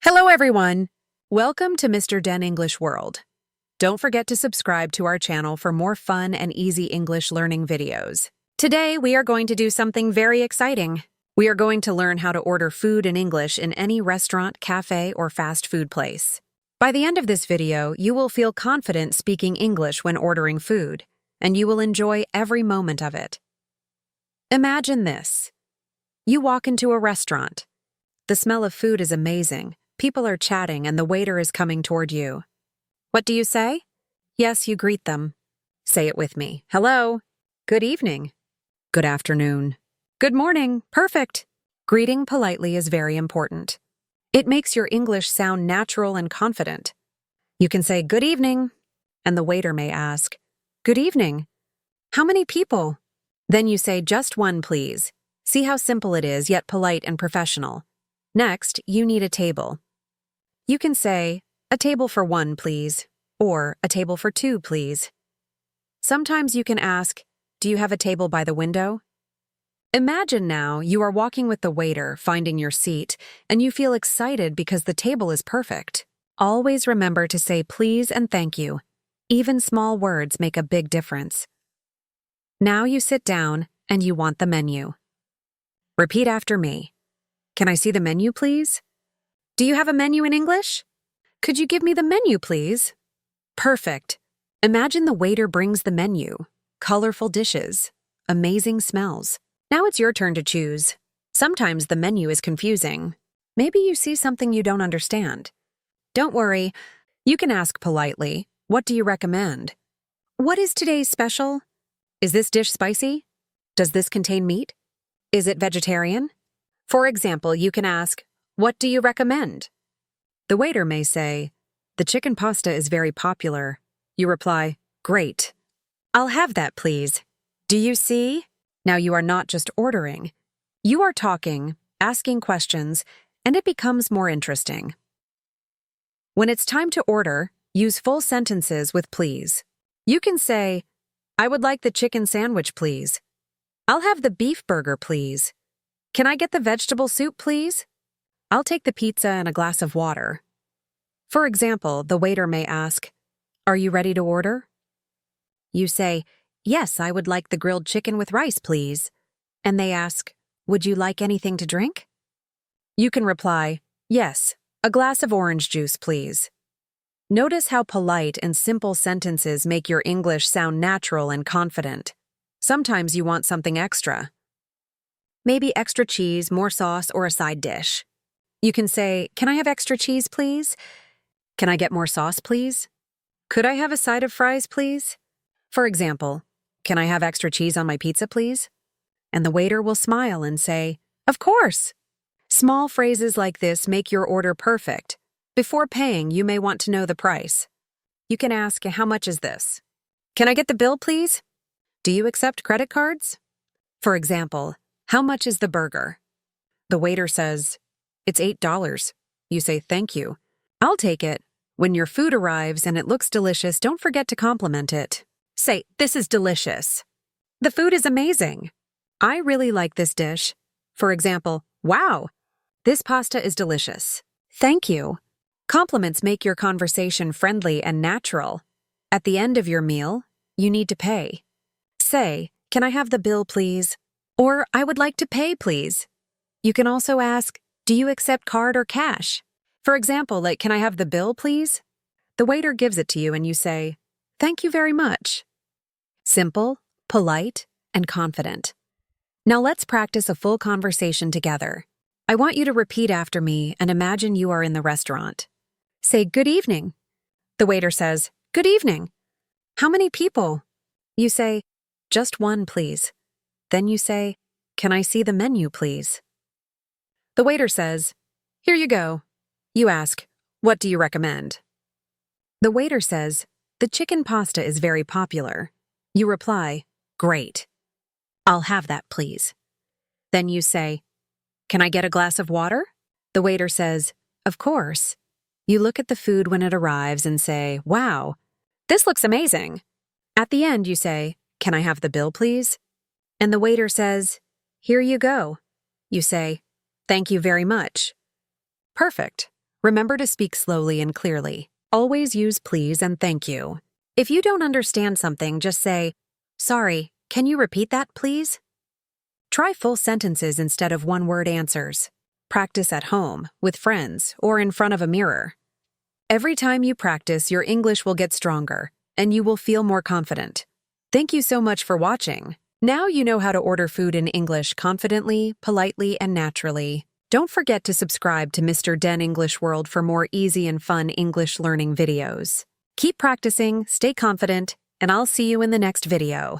Hello, everyone. Welcome to Mr. Den English World. Don't forget to subscribe to our channel for more fun and easy English learning videos. Today, we are going to do something very exciting. We are going to learn how to order food in English in any restaurant, cafe, or fast food place. By the end of this video, you will feel confident speaking English when ordering food, and you will enjoy every moment of it. Imagine this. You walk into a restaurant. The smell of food is amazing. People are chatting and the waiter is coming toward you. What do you say? Yes, you greet them. Say it with me. Hello. Good evening. Good afternoon. Good morning. Perfect. Greeting politely is very important. It makes your English sound natural and confident. You can say good evening, and the waiter may ask, good evening. How many people? Then you say just one, please. See how simple it is, yet polite and professional. Next, you need a table. You can say, a table for one, please, or a table for two, please. Sometimes you can ask, do you have a table by the window? Imagine now you are walking with the waiter, finding your seat, and you feel excited because the table is perfect. Always remember to say please and thank you. Even small words make a big difference. Now you sit down and you want the menu. Repeat after me. Can I see the menu, please? Do you have a menu in English? Could you give me the menu, please? Perfect. Imagine the waiter brings the menu. Colorful dishes. Amazing smells. Now it's your turn to choose. Sometimes the menu is confusing. Maybe you see something you don't understand. Don't worry. You can ask politely, what do you recommend? What is today's special? Is this dish spicy? Does this contain meat? Is it vegetarian? For example, you can ask, what do you recommend? The waiter may say, the chicken pasta is very popular. You reply, great. I'll have that, please. Do you see? Now you are not just ordering. You are talking, asking questions, and it becomes more interesting. When it's time to order, use full sentences with please. You can say, I would like the chicken sandwich, please. I'll have the beef burger, please. Can I get the vegetable soup, please? I'll take the pizza and a glass of water. For example, the waiter may ask, are you ready to order? You say, yes, I would like the grilled chicken with rice, please. And they ask, would you like anything to drink? You can reply, yes, a glass of orange juice, please. Notice how polite and simple sentences make your English sound natural and confident. Sometimes you want something extra. Maybe extra cheese, more sauce, or a side dish. You can say, can I have extra cheese, please? Can I get more sauce, please? Could I have a side of fries, please? For example, can I have extra cheese on my pizza, please? And the waiter will smile and say, of course. Small phrases like this make your order perfect. Before paying, you may want to know the price. You can ask, how much is this? Can I get the bill, please? Do you accept credit cards? For example, how much is the burger? The waiter says, it's $8. You say, thank you. I'll take it. When your food arrives and it looks delicious, don't forget to compliment it. Say, this is delicious. The food is amazing. I really like this dish. For example, wow, this pasta is delicious. Thank you. Compliments make your conversation friendly and natural. At the end of your meal, you need to pay. Say, can I have the bill, please? Or, I would like to pay, please. You can also ask, do you accept card or cash? For example, like, can I have the bill, please? The waiter gives it to you and you say, thank you very much. Simple, polite, and confident. Now let's practice a full conversation together. I want you to repeat after me and imagine you are in the restaurant. Say, good evening. The waiter says, good evening. How many people? You say, just one, please. Then you say, can I see the menu, please? The waiter says, here you go. You ask, what do you recommend? The waiter says, the chicken pasta is very popular. You reply, great. I'll have that, please. Then you say, can I get a glass of water? The waiter says, of course. You look at the food when it arrives and say, wow, this looks amazing. At the end, you say, can I have the bill, please? And the waiter says, here you go. You say, thank you very much. Perfect. Remember to speak slowly and clearly. Always use please and thank you. If you don't understand something, just say, "Sorry, can you repeat that, please?" Try full sentences instead of one-word answers. Practice at home, with friends, or in front of a mirror. Every time you practice, your English will get stronger, and you will feel more confident. Thank you so much for watching. Now you know how to order food in English confidently, politely, and naturally. Don't forget to subscribe to Mr. Den English World for more easy and fun English learning videos. Keep practicing, stay confident, and I'll see you in the next video.